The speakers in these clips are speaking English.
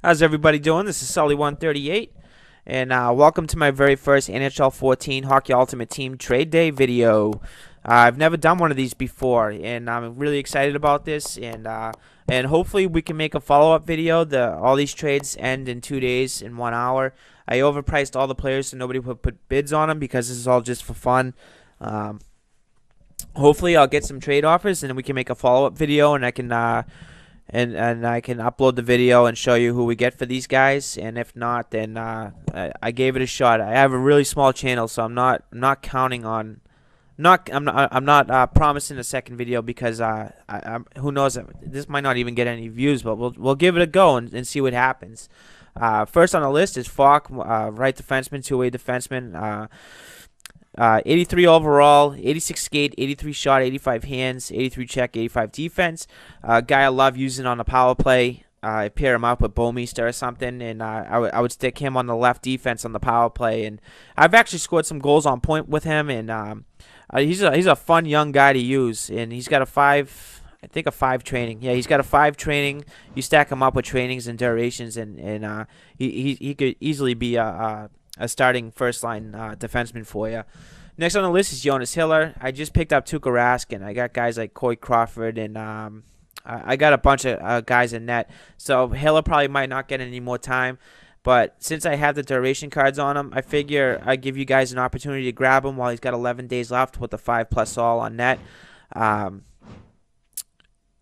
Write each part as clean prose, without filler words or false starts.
How's everybody doing? This is Sully138, and welcome to my very first NHL 14 Hockey Ultimate Team Trade Day video. I've never done one of these before, and I'm really excited about this, and hopefully we can make a follow-up video. All these trades end in 2 days, in 1 hour. I overpriced all the players so nobody would put bids on them because this is all just for fun. Hopefully I'll get some trade offers, and we can make a follow-up video, and I can and I can upload the video and show you who we get for these guys. And if not, then I gave it a shot. I have a really small channel, so I'm not counting on I'm not promising a second video because who knows, this might not even get any views, but we'll give it a go and see what happens. First on the list is Falk, right defenseman, two-way defenseman. 83 overall, 86 skate, 83 shot, 85 hands, 83 check, 85 defense. Guy I love using on the power play. I pair him up with Bomeister or something, and I would stick him on the left defense on the power play. And I've actually scored some goals on point with him, and he's a fun young guy to use. And he's got a 5 training. Yeah, he's got a 5 training. You stack him up with trainings and durations, and he could easily be a starting first-line defenseman for you. Next on the list is Jonas Hiller. I just picked up Tuukka Rask, and I got guys like Corey Crawford, and I got a bunch of guys in net. So Hiller probably might not get any more time, but since I have the duration cards on him, I figure I give you guys an opportunity to grab him while he's got 11 days left with the 5+ all on net.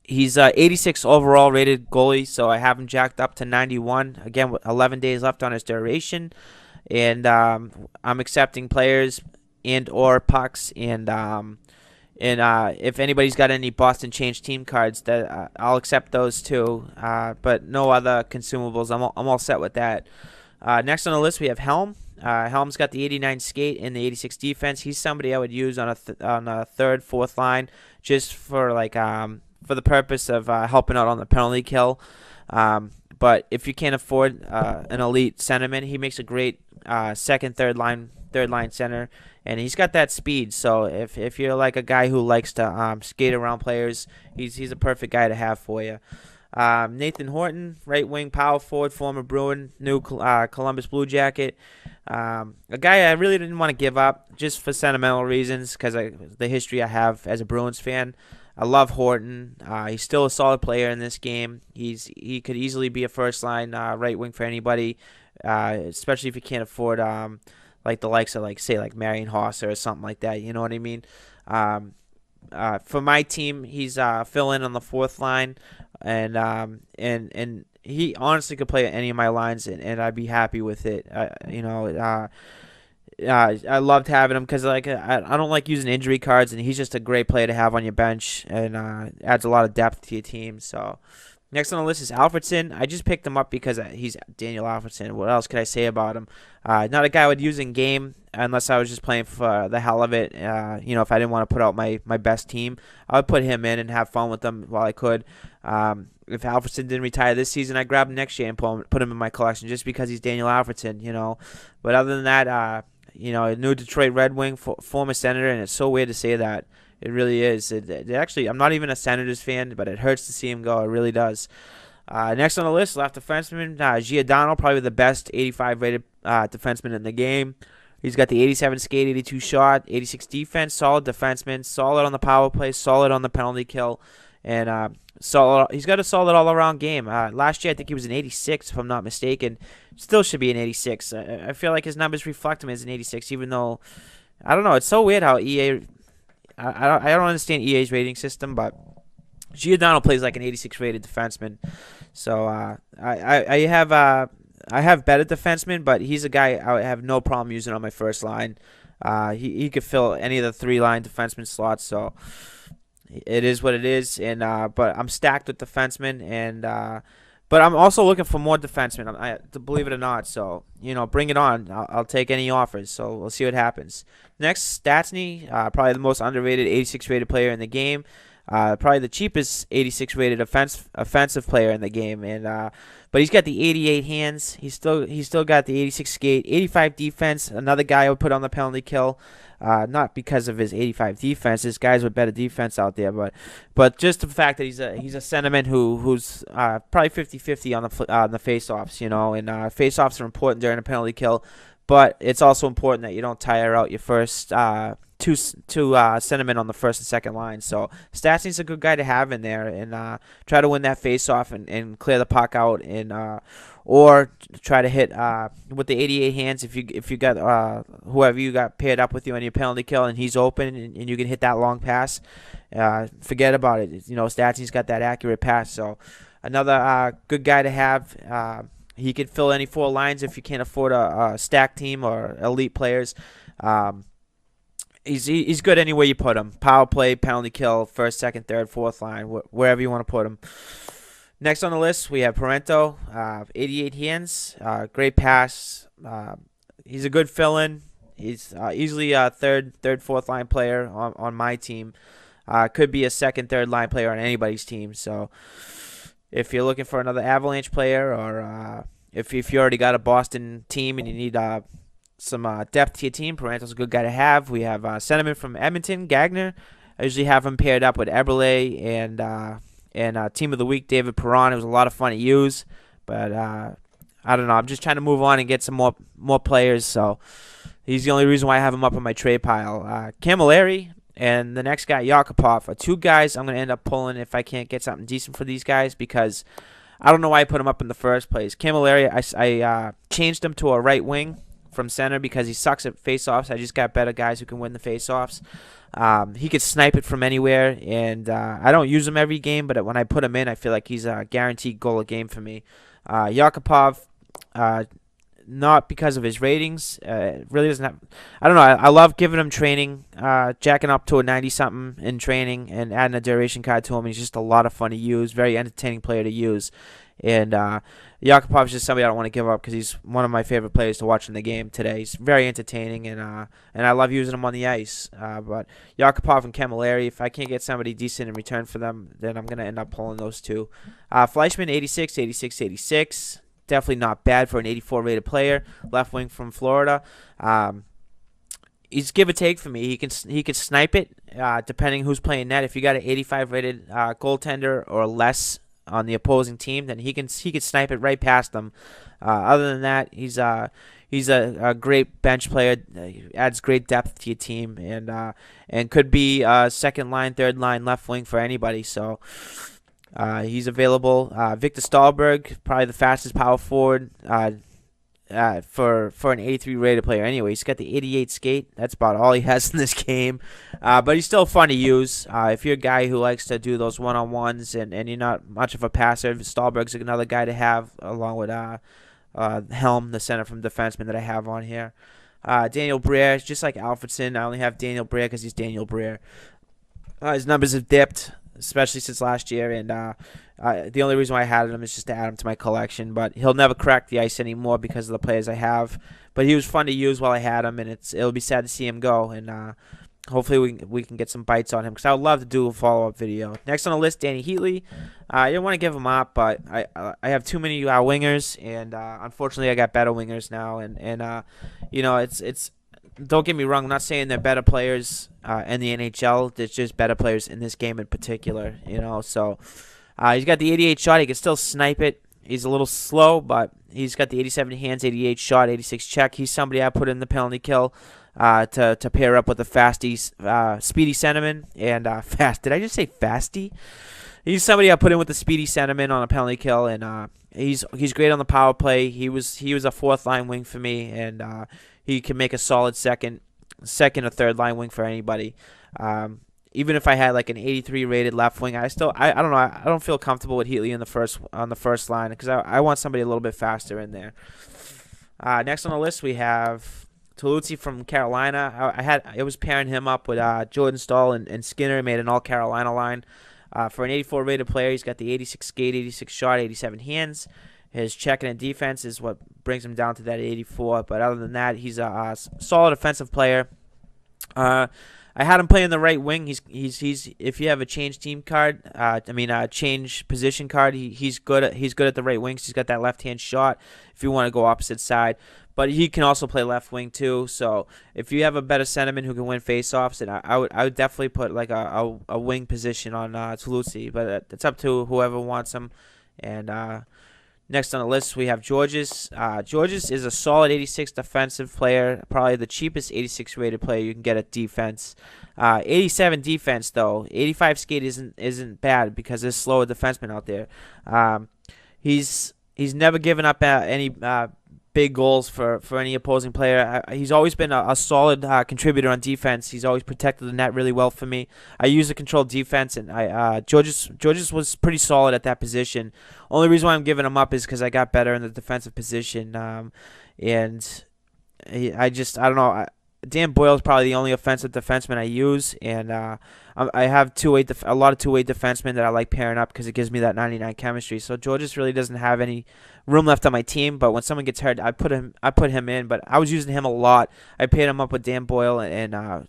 He's 86 overall rated goalie, so I have him jacked up to 91. Again, with 11 days left on his duration. And I'm accepting players and or pucks, and if anybody's got any Boston Change team cards, that I'll accept those too. But no other consumables. I'm all set with that. Next on the list we have Helm. Helm's got the 89 skate and the 86 defense. He's somebody I would use on a third, fourth line, just for for the purpose of helping out on the penalty kill. But if you can't afford an elite centerman, he makes a great second, third line center, and he's got that speed. So if you're like a guy who likes to skate around players, he's a perfect guy to have for you. Nathan Horton, right wing power forward, former Bruin, new Columbus Blue Jacket. A guy I really didn't want to give up just for sentimental reasons, because the history I have as a Bruins fan. I love Horton. He's still a solid player in this game. He could easily be a first line right wing for anybody, especially if you can't afford like the likes of like Marion Hosser or something like that. You know what I mean? For my team, he's fill in on the fourth line, and he honestly could play any of my lines, and I'd be happy with it. I loved having him because I don't like using injury cards, and he's just a great player to have on your bench, and adds a lot of depth to your team. So next on the list is Alfredsson. I just picked him up because he's Daniel Alfredsson. What else could I say about him? Not a guy I would use in game unless I was just playing for the hell of it. If I didn't want to put out my best team, I would put him in and have fun with him while I could. If Alfredsson didn't retire this season, I'd grab him next year and put him in my collection just because he's Daniel Alfredsson. But other than that, a new Detroit Red Wing, former Senator, and it's so weird to say that. It really is. Actually, I'm not even a Senators fan, but it hurts to see him go. It really does. Next on the list, left defenseman, Giordano, probably the best 85 rated defenseman in the game. He's got the 87 skate, 82 shot, 86 defense, solid defenseman, solid on the power play, solid on the penalty kill, and solid. He's got a solid all-around game. Last year, I think he was an 86, if I'm not mistaken. Still should be an 86. I feel like his numbers reflect him as an 86, even though, I don't know, it's so weird how EA... I don't understand EA's rating system, but Giordano plays like an 86 rated defenseman. So I have better defensemen, but he's a guy I have no problem using on my first line. He could fill any of the 3-line defenseman slots. So it is what it is. And but I'm stacked with defensemen, and but I'm also looking for more defensemen, to believe it or not. So, bring it on. I'll take any offers. So we'll see what happens. Next, Stastny, probably the most underrated 86 rated player in the game. Probably the cheapest 86 rated offensive player in the game, and but he's got the 88 hands. He's still got the 86 skate, 85 defense. Another guy I would put on the penalty kill. Not because of his 85 defense. There's guys with better defense out there, but just the fact that he's a centerman who's probably 50-50 on the face-offs, and face-offs are important during a penalty kill, but it's also important that you don't tire out your first two centermen on the first and second line. So Stastny's a good guy to have in there, and try to win that face-off and clear the puck out, and or try to hit with the 88 hands if you got whoever you got paired up with you on your penalty kill and he's open and you can hit that long pass. Forget about it. Stastny's got that accurate pass. So another good guy to have. He could fill any four lines if you can't afford a stack team or elite players. He's good anywhere you put him. Power play, penalty kill, first, second, third, fourth line, wherever you want to put him. Next on the list, we have Parento, 88 hands, great pass. He's a good fill-in. He's easily a third, fourth line player on my team. Could be a second, third line player on anybody's team. So if you're looking for another Avalanche player, or if you already got a Boston team and you need some depth to your team, Parento's a good guy to have. We have centerman from Edmonton, Gagner. I usually have him paired up with Eberle and Team of the Week, David Perron. It was a lot of fun to use, but I don't know. I'm just trying to move on and get some more players, so he's the only reason why I have him up on my trade pile. Camilleri and the next guy, Yakupov, are two guys I'm going to end up pulling if I can't get something decent for these guys, because I don't know why I put him up in the first place. Camilleri, I changed him to a right wing from center because he sucks at face-offs. I just got better guys who can win the face-offs. He could snipe it from anywhere, and I don't use him every game, but when I put him in, I feel like he's a guaranteed goal a game for me. Yakupov, not because of his ratings. Really doesn't have. I don't know. I love giving him training, jacking up to a 90-something in training, and adding a duration card to him. He's just a lot of fun to use. Very entertaining player to use. And Yakupov's just somebody I don't want to give up because he's one of my favorite players to watch in the game today. He's very entertaining, and I love using him on the ice. But Yakupov and Camilleri, if I can't get somebody decent in return for them, then I'm going to end up pulling those two. Fleischmann, 86, 86, 86. Definitely not bad for an 84 rated player. Left wing from Florida. He's give or take for me. He can snipe it depending who's playing net. If you got an 85 rated goaltender or less on the opposing team, then he could snipe it right past them. Other than that, he's a great bench player. Adds great depth to your team, and could be second line, third line, left wing for anybody. So he's available. Victor Stahlberg, probably the fastest power forward for an 83 rated player. Anyway, he's got the 88 skate. That's about all he has in this game. But he's still fun to use. If you're a guy who likes to do those one-on-ones and you're not much of a passer, Stahlberg's another guy to have along with Helm, the center from defenseman that I have on here. Daniel Briere, just like Alfredson. I only have Daniel Briere because he's Daniel Briere. His numbers have dipped, especially since last year, and the only reason why I had him is just to add him to my collection. But he'll never crack the ice anymore because of the players I have. But he was fun to use while I had him, and it'll be sad to see him go. And hopefully we can get some bites on him because I would love to do a follow-up video. Next on the list, Danny Heatley. I didn't want to give him up, but I have too many wingers, and unfortunately I got better wingers now. And it's don't get me wrong, I'm not saying they're better players in the NHL. There's just better players in this game in particular, So he's got the 88 shot. He can still snipe it. He's a little slow, but he's got the 87 hands, 88 shot, 86 check. He's somebody I put in the penalty kill to pair up with the speedy centerman and fast. Did I just say fasty? He's somebody I put in with the speedy centerman on a penalty kill, and he's great on the power play. He was a fourth line wing for me, and he can make a solid second or third line wing for anybody. Even if I had like an 83 rated left wing, I don't know. I don't feel comfortable with Heatley on the first line because I want somebody a little bit faster in there. Next on the list we have Toluzzi from Carolina. I was pairing him up with Jordan Stahl and Skinner. Made an all Carolina line. For an 84 rated player, he's got the 86 skate, 86 shot, 87 hands. His checking and defense is what brings him down to that 84. But other than that, he's a solid offensive player. I had him playing the right wing. He's if you have a change team card, change position card, he's good at the right wing. So he's got that left hand shot. If you want to go opposite side, but he can also play left wing too. So if you have a better centerman who can win faceoffs, then I would definitely put like a wing position on Toulouse. But it's up to whoever wants him. And next on the list, we have Georges. Georges is a solid 86 defensive player, probably the cheapest 86 rated player you can get at defense. 87 defense though. 85 skate isn't bad because there's slower defensemen out there. He's never given up any big goals for any opposing player. He's always been a solid contributor on defense. He's always protected the net really well for me. I use a controlled defense, and Georges was pretty solid at that position. Only reason why I'm giving him up is because I got better in the defensive position, and I don't know. Dan Boyle's probably the only offensive defenseman I use, and I have a lot of two-way defensemen that I like pairing up because it gives me that 99 chemistry. So Georges really doesn't have any room left on my team, but when someone gets hurt, I put him in. But I was using him a lot. I paired him up with Dan Boyle, and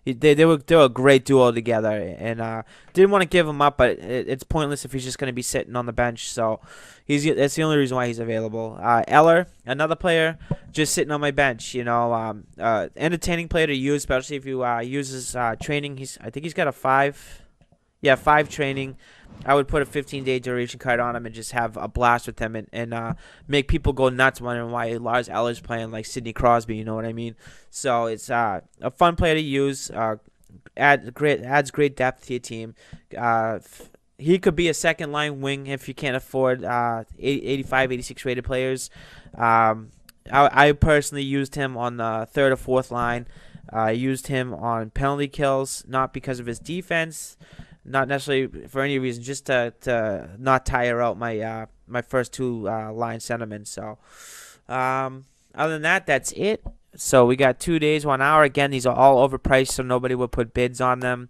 they were a great duo together, and didn't want to give him up, but it's pointless if he's just going to be sitting on the bench. So that's the only reason why he's available. Eller, another player, just sitting on my bench. Entertaining player to use, especially if you use his training. I think he's got a 5 training. I would put a 15-day duration card on him and just have a blast with him and make people go nuts wondering why Lars Eller's playing like Sidney Crosby, you know what I mean? So it's a fun player to use. Adds great depth to your team. He could be a second-line wing if you can't afford 85, 86 rated players. I personally used him on the third or fourth line. I used him on penalty kills, not because of his defense, not necessarily for any reason, just to not tire out my first two line centermen. So other than that, that's it. So we got 2 days, 1 hour. Again, these are all overpriced, so nobody would put bids on them.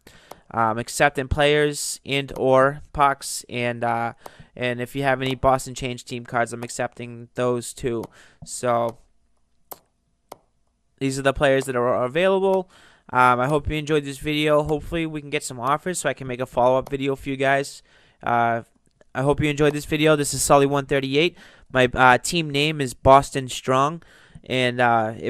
Accepting players and or pucks, and if you have any Boston Change team cards, I'm accepting those too. So these are the players that are available. I hope you enjoyed this video. Hopefully we can get some offers so I can make a follow-up video for you guys. I hope you enjoyed this video. This is Sully138. My team name is Boston Strong. And I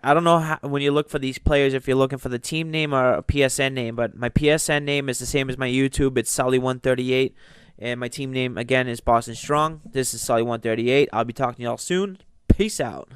don't know how, when you look for these players, if you're looking for the team name or a PSN name, but my PSN name is the same as my YouTube. It's Sully138. And my team name, again, is Boston Strong. This is Sully138. I'll be talking to y'all soon. Peace out.